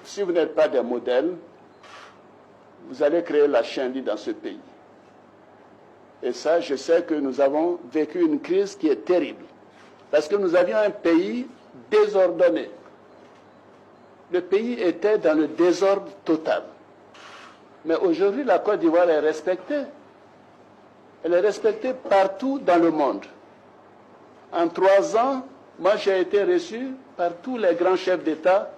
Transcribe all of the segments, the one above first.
si vous n'êtes pas des modèles, vous allez créer la chienlit dans ce pays. Et ça, je sais que nous avons vécu une crise qui est terrible. Parce que nous avions un pays désordonné. Le pays était dans le désordre total. Mais aujourd'hui, la Côte d'Ivoire est respectée. Elle est respectée partout dans le monde. En 3 ans, moi j'ai été reçu par tous les grands chefs d'État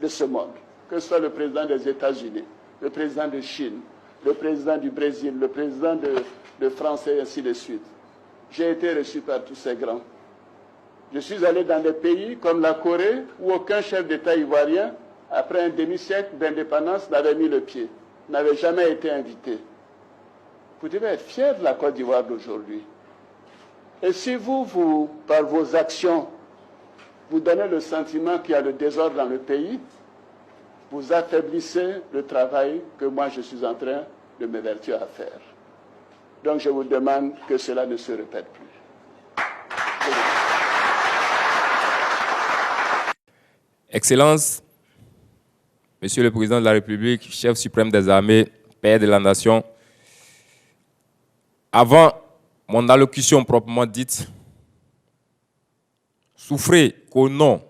de ce monde, que ce soit le président des États-Unis, le président de Chine, le président du Brésil, le président de France et ainsi de suite. J'ai été reçu par tous ces grands. Je suis allé dans des pays comme la Corée où aucun chef d'État ivoirien, après un demi-siècle d'indépendance, n'avait mis le pied, n'avait jamais été invité. Vous devez être fiers de la Côte d'Ivoire d'aujourd'hui. Et si vous, par vos actions, vous donnez le sentiment qu'il y a le désordre dans le pays, vous affaiblissez le travail que moi je suis en train de m'évertuer à faire. Donc je vous demande que cela ne se répète plus. Excellence, Monsieur le Président de la République, chef suprême des armées, père de la nation, avant mon allocution proprement dite, souffrez qu'au nom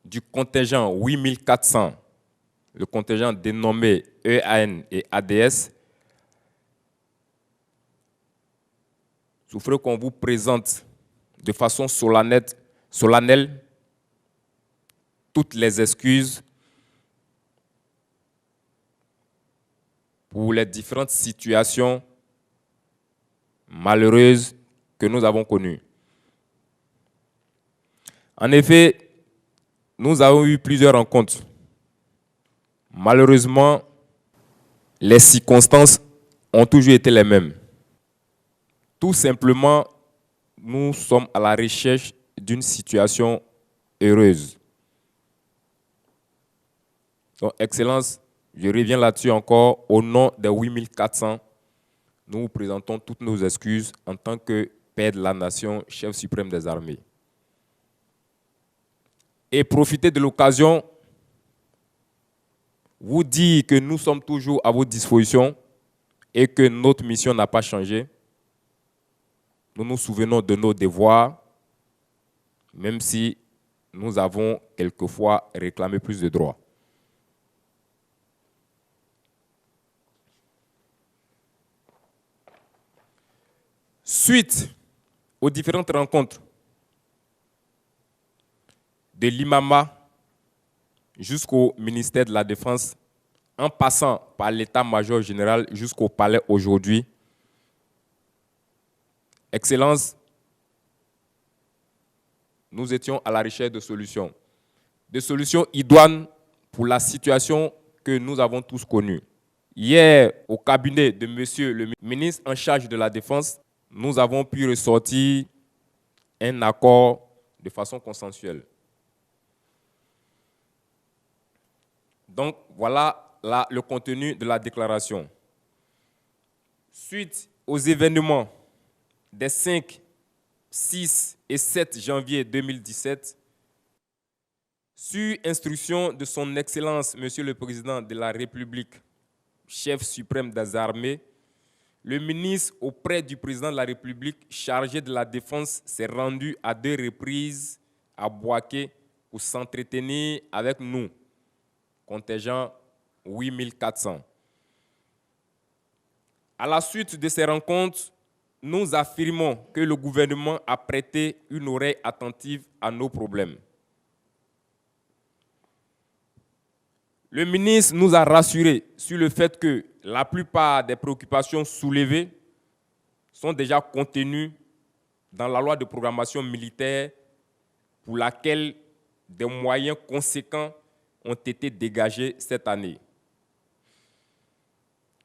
du contingent 8400, le contingent dénommé EAN et ADS, souffrez qu'on vous présente de façon solennelle toutes les excuses pour les différentes situations malheureuses que nous avons connues. En effet, nous avons eu plusieurs rencontres. Malheureusement, les circonstances ont toujours été les mêmes. Tout simplement, nous sommes à la recherche d'une situation heureuse. Donc, Excellence, je reviens là-dessus encore. Au nom des 8400, nous vous présentons toutes nos excuses en tant que père de la nation, chef suprême des armées. Et profiter de l'occasion, vous dire que nous sommes toujours à votre disposition et que notre mission n'a pas changé. Nous nous souvenons de nos devoirs, même si nous avons quelquefois réclamé plus de droits. Suite aux différentes rencontres de l'IMAMA jusqu'au ministère de la Défense, en passant par l'état-major général jusqu'au palais aujourd'hui, Excellence, nous étions à la recherche de solutions idoines pour la situation que nous avons tous connue. Hier, au cabinet de Monsieur le ministre en charge de la Défense, nous avons pu ressortir un accord de façon consensuelle. Donc, voilà le contenu de la déclaration. Suite aux événements des 5, 6 et 7 janvier 2017, sur instruction de son Excellence, Monsieur le Président de la République, chef suprême des armées, le ministre auprès du Président de la République chargé de la Défense s'est rendu à 2 reprises à Bouaké pour s'entretenir avec nous, contingent 8400. À la suite de ces rencontres, nous affirmons que le gouvernement a prêté une oreille attentive à nos problèmes. Le ministre nous a rassurés sur le fait que la plupart des préoccupations soulevées sont déjà contenues dans la loi de programmation militaire pour laquelle des moyens conséquents ont été dégagés cette année.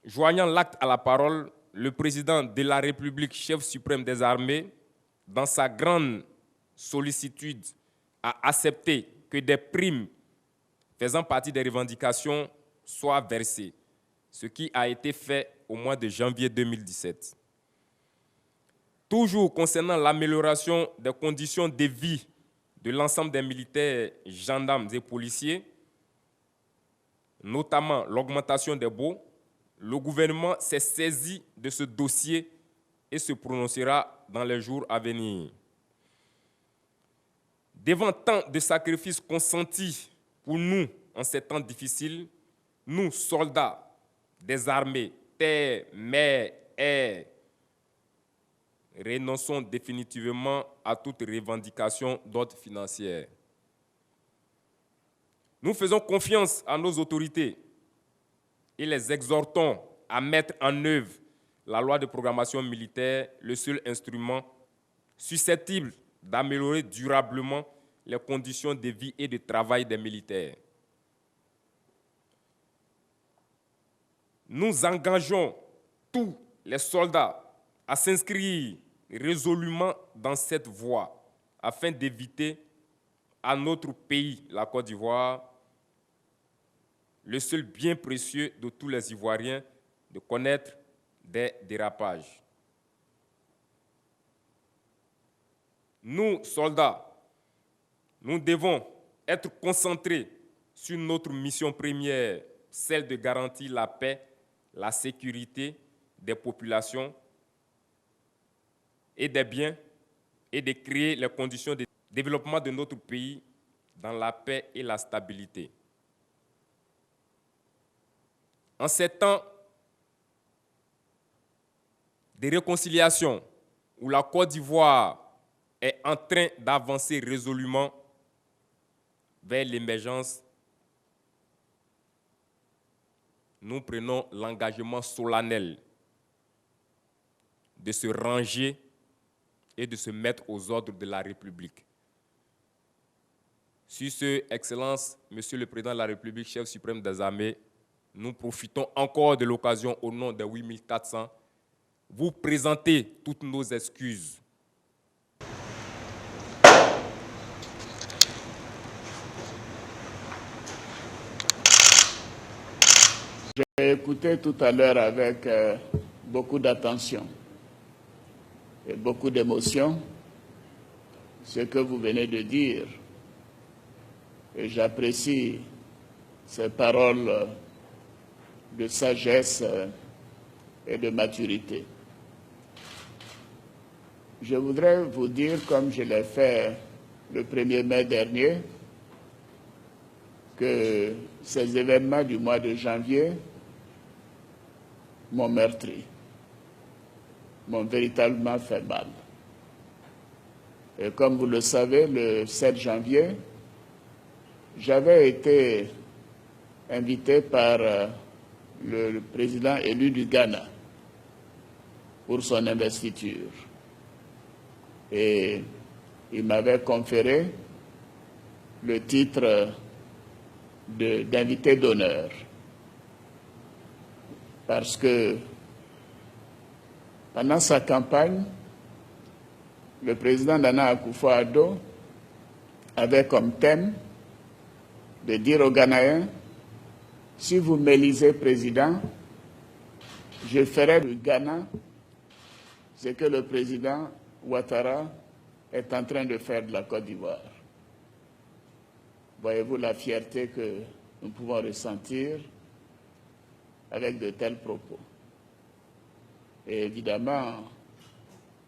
Joignant l'acte à la parole, le président de la République, chef suprême des armées, dans sa grande sollicitude, a accepté que des primes faisant partie des revendications soient versées, ce qui a été fait au mois de janvier 2017. Toujours concernant l'amélioration des conditions de vie de l'ensemble des militaires, gendarmes et policiers, notamment l'augmentation des baux, le gouvernement s'est saisi de ce dossier et se prononcera dans les jours à venir. Devant tant de sacrifices consentis pour nous en ces temps difficiles, nous, soldats des armées, terre, mer, air, renonçons définitivement à toute revendication d'ordre financier. Nous faisons confiance à nos autorités et les exhortons à mettre en œuvre la loi de programmation militaire, le seul instrument susceptible d'améliorer durablement les conditions de vie et de travail des militaires. Nous engageons tous les soldats à s'inscrire résolument dans cette voie afin d'éviter à notre pays, la Côte d'Ivoire, le seul bien précieux de tous les Ivoiriens, de connaître des dérapages. Nous, soldats, nous devons être concentrés sur notre mission première, celle de garantir la paix, la sécurité des populations et des biens et de créer les conditions de développement de notre pays dans la paix et la stabilité. En ces temps de réconciliation où la Côte d'Ivoire est en train d'avancer résolument vers l'émergence, nous prenons l'engagement solennel de se ranger et de se mettre aux ordres de la République. Sur ce, Excellence, Monsieur le Président de la République, chef suprême des armées, nous profitons encore de l'occasion au nom des 8400, vous présenter toutes nos excuses. J'ai écouté tout à l'heure avec beaucoup d'attention et beaucoup d'émotion ce que vous venez de dire. Et j'apprécie ces paroles de sagesse et de maturité. Je voudrais vous dire, comme je l'ai fait le 1er mai dernier, que ces événements du mois de janvier m'ont meurtri, m'ont véritablement fait mal. Et comme vous le savez, le 7 janvier, j'avais été invité par le président élu du Ghana pour son investiture. Et il m'avait conféré le titre d'invité d'honneur. Parce que pendant sa campagne, le président Nana Akufo-Addo avait comme thème de dire aux Ghanéens, si vous m'élisez président, je ferai du Ghana ce que le président Ouattara est en train de faire de la Côte d'Ivoire. Voyez-vous la fierté que nous pouvons ressentir avec de tels propos. Et évidemment,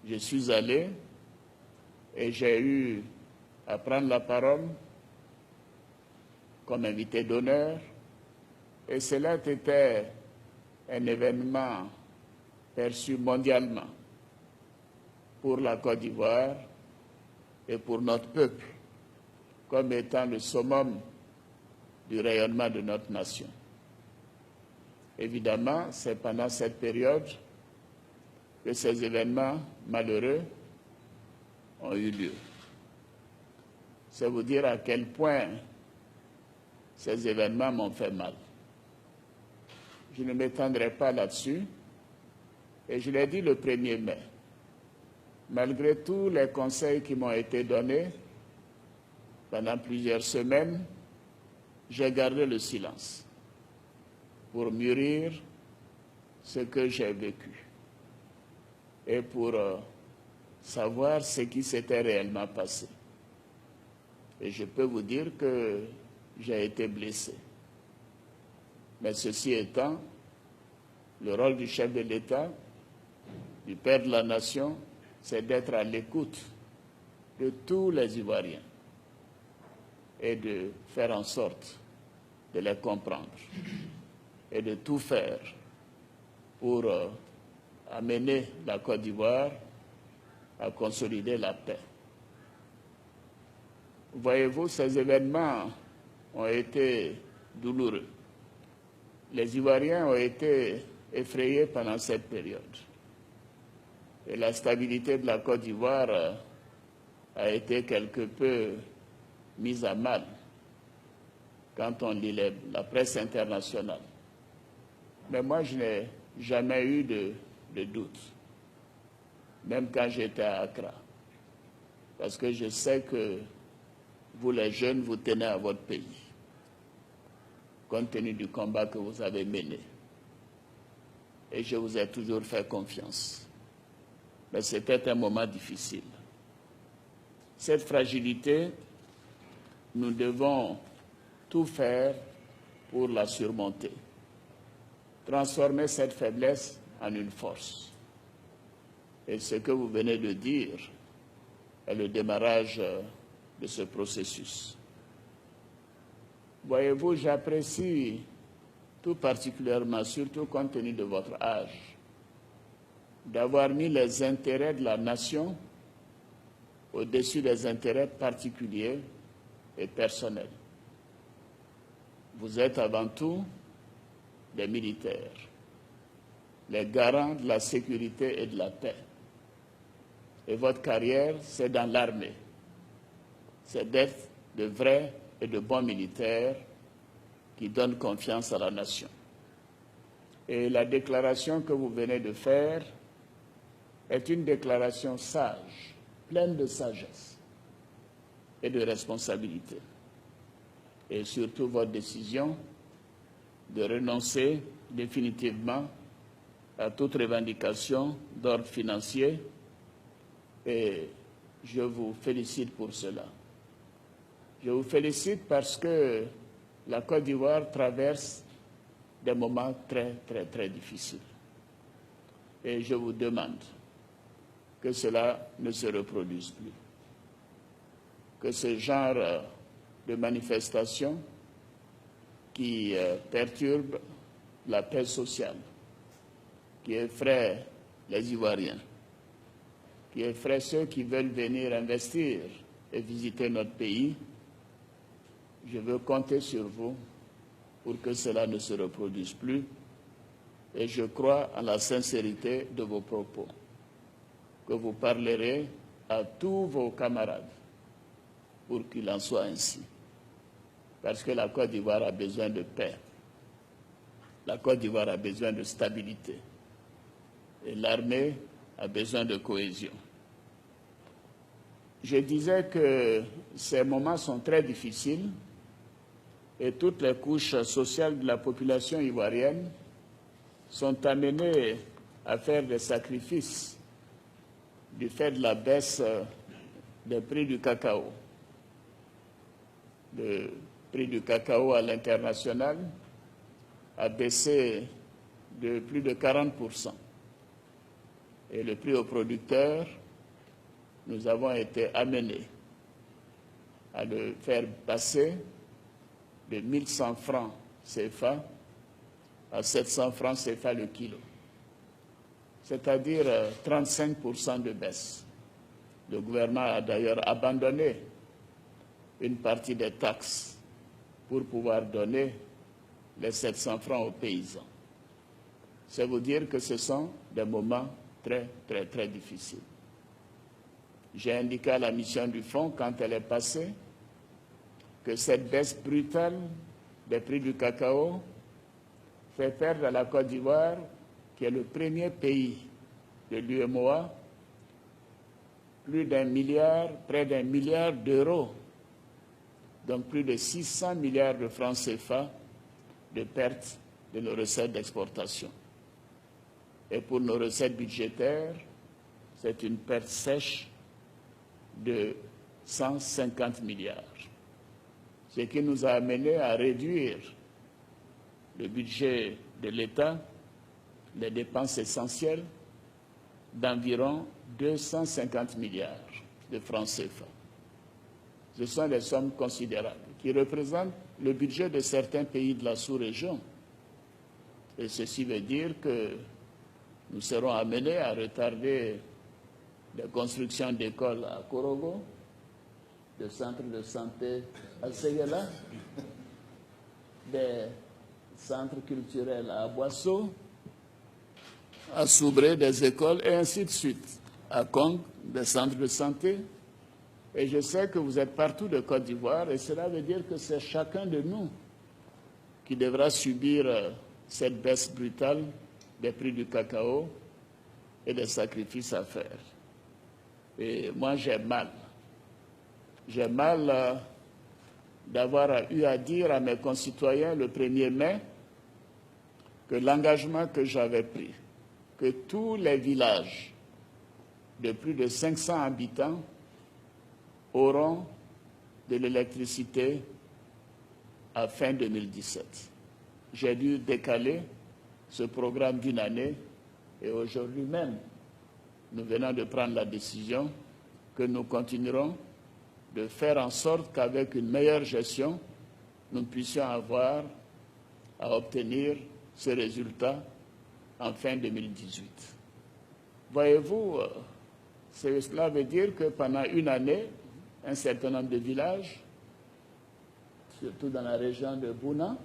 je suis allé et j'ai eu à prendre la parole comme invité d'honneur. Et cela était un événement perçu mondialement pour la Côte d'Ivoire et pour notre peuple, comme étant le summum du rayonnement de notre nation. Évidemment, c'est pendant cette période que ces événements malheureux ont eu lieu. C'est vous dire à quel point ces événements m'ont fait mal. Je ne m'étendrai pas là-dessus, et je l'ai dit le 1er mai. Malgré tous les conseils qui m'ont été donnés pendant plusieurs semaines, j'ai gardé le silence pour mûrir ce que j'ai vécu et pour savoir ce qui s'était réellement passé. Et je peux vous dire que j'ai été blessé. Mais ceci étant, le rôle du chef de l'État, du père de la nation, c'est d'être à l'écoute de tous les Ivoiriens et de faire en sorte de les comprendre et de tout faire pour amener la Côte d'Ivoire à consolider la paix. Voyez-vous, ces événements ont été douloureux. Les Ivoiriens ont été effrayés pendant cette période. Et la stabilité de la Côte d'Ivoire a été quelque peu mise à mal quand on lit la presse internationale. Mais moi, je n'ai jamais eu de doute, même quand j'étais à Accra, parce que je sais que vous, les jeunes, vous tenez à votre pays, compte tenu du combat que vous avez mené. Et je vous ai toujours fait confiance. Mais c'était un moment difficile. Cette fragilité, nous devons tout faire pour la surmonter. Transformer cette faiblesse en une force. Et ce que vous venez de dire est le démarrage de ce processus. Voyez-vous, j'apprécie tout particulièrement, surtout compte tenu de votre âge, d'avoir mis les intérêts de la nation au-dessus des intérêts particuliers et personnels. Vous êtes avant tout des militaires, les garants de la sécurité et de la paix. Et votre carrière, c'est dans l'armée. C'est d'être de vrais et de bons militaires qui donnent confiance à la nation. Et la déclaration que vous venez de faire est une déclaration sage, pleine de sagesse et de responsabilité. Et surtout votre décision de renoncer définitivement à toute revendication d'ordre financier. Et je vous félicite pour cela. Je vous félicite parce que la Côte d'Ivoire traverse des moments très, très, très difficiles. Et je vous demande que cela ne se reproduise plus. Que ce genre de manifestations qui perturbent la paix sociale, qui effraient les Ivoiriens, qui effraient ceux qui veulent venir investir et visiter notre pays, je veux compter sur vous pour que cela ne se reproduise plus. Et je crois à la sincérité de vos propos, que vous parlerez à tous vos camarades pour qu'il en soit ainsi. Parce que la Côte d'Ivoire a besoin de paix. La Côte d'Ivoire a besoin de stabilité. Et l'armée a besoin de cohésion. Je disais que ces moments sont très difficiles et toutes les couches sociales de la population ivoirienne sont amenées à faire des sacrifices du fait de la baisse des prix du cacao. Le prix du cacao à l'international a baissé de plus de 40%. Et le prix aux producteurs, nous avons été amenés à le faire passer de 1100 francs CFA à 700 francs CFA le kilo, c'est-à-dire 35% de baisse. Le gouvernement a d'ailleurs abandonné une partie des taxes pour pouvoir donner les 700 francs aux paysans. C'est vous dire que ce sont des moments très, très, très difficiles. J'ai indiqué à la mission du Fonds, quand elle est passée, que cette baisse brutale des prix du cacao fait perdre à la Côte d'Ivoire, qui est le premier pays de l'UEMOA, plus d'1 milliard, près d'1 milliard d'euros, donc plus de 600 milliards de francs CFA de pertes de nos recettes d'exportation. Et pour nos recettes budgétaires, c'est une perte sèche de 150 milliards. ce qui nous a amené à réduire le budget de l'État, les dépenses essentielles, d'environ 250 milliards de francs CFA. Ce sont des sommes considérables qui représentent le budget de certains pays de la sous-région. Et ceci veut dire que nous serons amenés à retarder des constructions d'écoles à Korogo, de centres de santé à Séguéla, des centres culturels à Boisseau, à Soubré, des écoles, et ainsi de suite. À Kong, des centres de santé. Et je sais que vous êtes partout de Côte d'Ivoire, et cela veut dire que c'est chacun de nous qui devra subir cette baisse brutale des prix du cacao et des sacrifices à faire. Et moi, j'ai mal. J'ai mal d'avoir eu à dire à mes concitoyens le 1er mai que l'engagement que j'avais pris, que tous les villages de plus de 500 habitants auront de l'électricité à fin 2017. J'ai dû décaler ce programme d'une année et aujourd'hui même, nous venons de prendre la décision que nous continuerons de faire en sorte qu'avec une meilleure gestion, nous puissions avoir à obtenir ce résultat en fin 2018. Voyez-vous, cela veut dire que pendant une année, un certain nombre de villages, surtout dans la région de Bouna,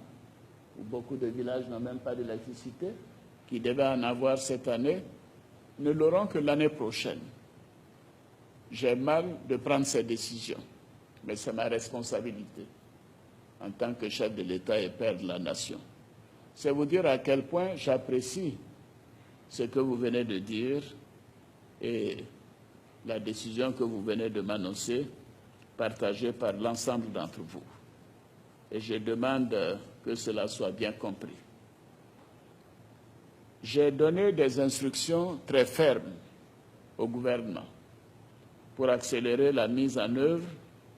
où beaucoup de villages n'ont même pas d'électricité, qui devaient en avoir cette année, ne l'auront que l'année prochaine. J'ai mal de prendre ces décisions, mais c'est ma responsabilité en tant que chef de l'État et père de la nation. C'est vous dire à quel point j'apprécie ce que vous venez de dire et la décision que vous venez de m'annoncer, partagée par l'ensemble d'entre vous. Et je demande que cela soit bien compris. J'ai donné des instructions très fermes au gouvernement pour accélérer la mise en œuvre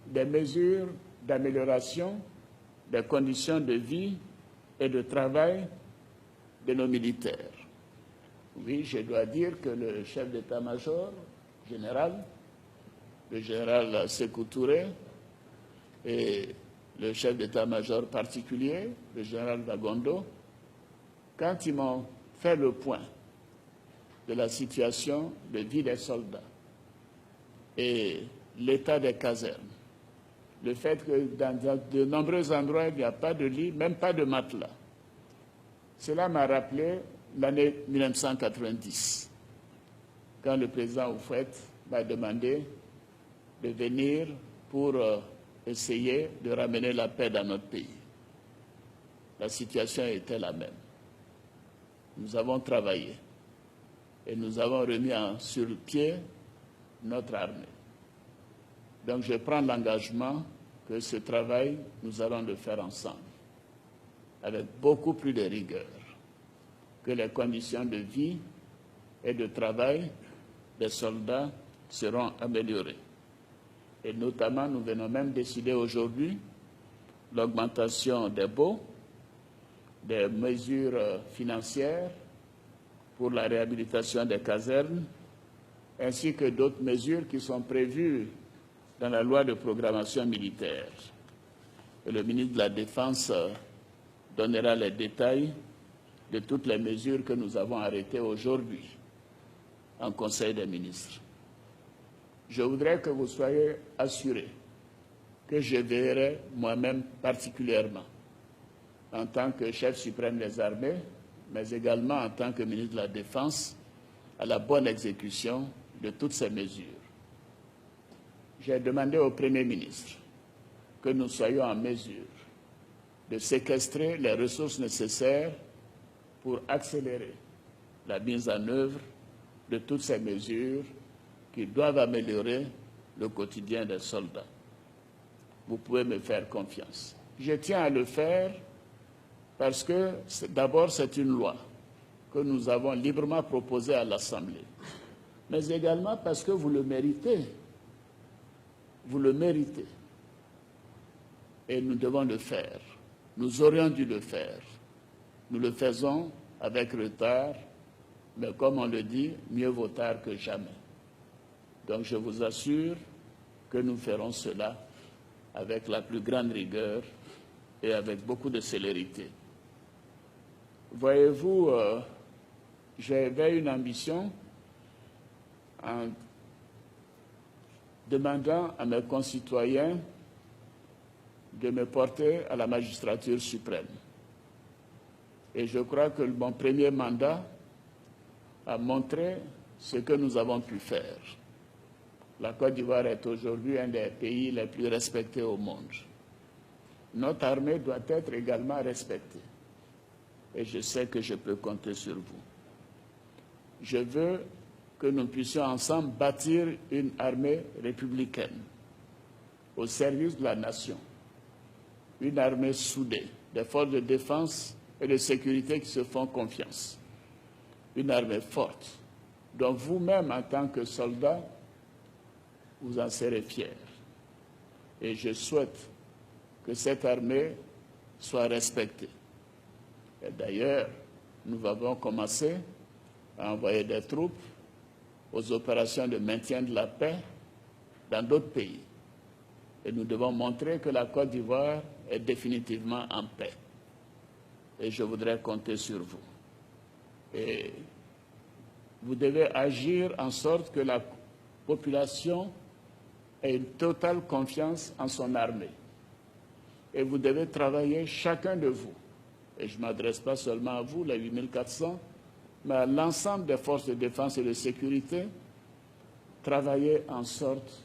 des mesures d'amélioration des conditions de vie et de travail de nos militaires. Oui, je dois dire que le chef d'état-major général, le général Sékou Touré, et le chef d'état-major particulier, le général Dagondo, quand ils m'ont fait le point de la situation de vie des soldats et l'état des casernes, le fait que dans de nombreux endroits, il n'y a pas de lit, même pas de matelas. Cela m'a rappelé l'année 1990, quand le président Houphouët m'a demandé de venir pour essayer de ramener la paix dans notre pays. La situation était la même. Nous avons travaillé et nous avons remis sur le pied notre armée. Donc je prends l'engagement que ce travail, nous allons le faire ensemble, avec beaucoup plus de rigueur, que les conditions de vie et de travail des soldats seront améliorées. Et notamment, nous venons même décider aujourd'hui l'augmentation des baux, des mesures financières pour la réhabilitation des casernes, ainsi que d'autres mesures qui sont prévues dans la loi de programmation militaire. Et le ministre de la Défense donnera les détails de toutes les mesures que nous avons arrêtées aujourd'hui en Conseil des ministres. Je voudrais que vous soyez assurés que je veillerai moi-même particulièrement en tant que chef suprême des armées, mais également en tant que ministre de la Défense, à la bonne exécution de toutes ces mesures. J'ai demandé au Premier ministre que nous soyons en mesure de séquestrer les ressources nécessaires pour accélérer la mise en œuvre de toutes ces mesures qui doivent améliorer le quotidien des soldats. Vous pouvez me faire confiance. Je tiens à le faire parce que d'abord c'est une loi que nous avons librement proposée à l'Assemblée, mais également parce que vous le méritez. Vous le méritez. et nous devons le faire. Nous aurions dû le faire. Nous le faisons avec retard, mais comme on le dit, mieux vaut tard que jamais. Donc je vous assure que nous ferons cela avec la plus grande rigueur et avec beaucoup de célérité. Voyez-vous, j'avais une ambition en demandant à mes concitoyens de me porter à la magistrature suprême. Et je crois que mon premier mandat a montré ce que nous avons pu faire. La Côte d'Ivoire est aujourd'hui un des pays les plus respectés au monde. Notre armée doit être également respectée. Et je sais que je peux compter sur vous. Je veux que nous puissions ensemble bâtir une armée républicaine au service de la nation, une armée soudée, des forces de défense et de sécurité qui se font confiance, une armée forte, dont vous-même, en tant que soldat, vous en serez fiers. Et je souhaite que cette armée soit respectée. Et d'ailleurs, nous avons commencé à envoyer des troupes aux opérations de maintien de la paix dans d'autres pays. Et nous devons montrer que la Côte d'Ivoire est définitivement en paix. Et je voudrais compter sur vous. Et vous devez agir en sorte que la population ait une totale confiance en son armée. Et vous devez travailler, chacun de vous, et je ne m'adresse pas seulement à vous, les 8400, mais à l'ensemble des forces de défense et de sécurité, travailler en sorte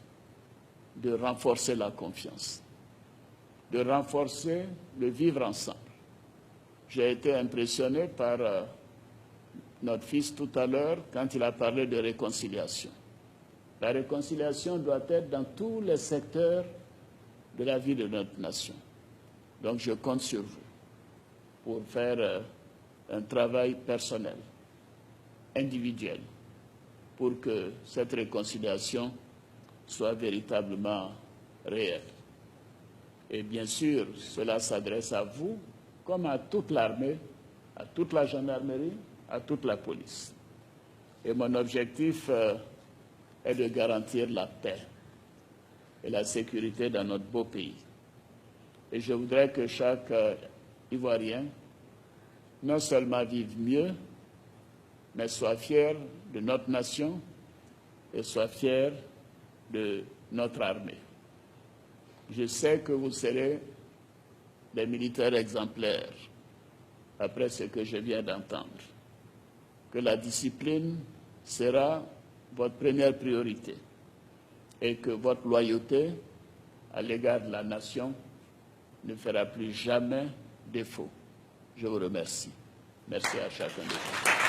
de renforcer la confiance, de renforcer le vivre ensemble. J'ai été impressionné par notre fils tout à l'heure quand il a parlé de réconciliation. La réconciliation doit être dans tous les secteurs de la vie de notre nation. Donc je compte sur vous pour faire un travail personnel, individuel, pour que cette réconciliation soit véritablement réelle. Et bien sûr, cela s'adresse à vous, comme à toute l'armée, à toute la gendarmerie, à toute la police. Et mon objectif est de garantir la paix et la sécurité dans notre beau pays. Et je voudrais que chaque Ivoirien non seulement vive mieux, mais soit fier de notre nation et soit fier de notre armée. Je sais que vous serez des militaires exemplaires, après ce que je viens d'entendre, que la discipline sera votre première priorité et que votre loyauté à l'égard de la nation ne fera plus jamais défaut. Je vous remercie. Merci à chacun de vous.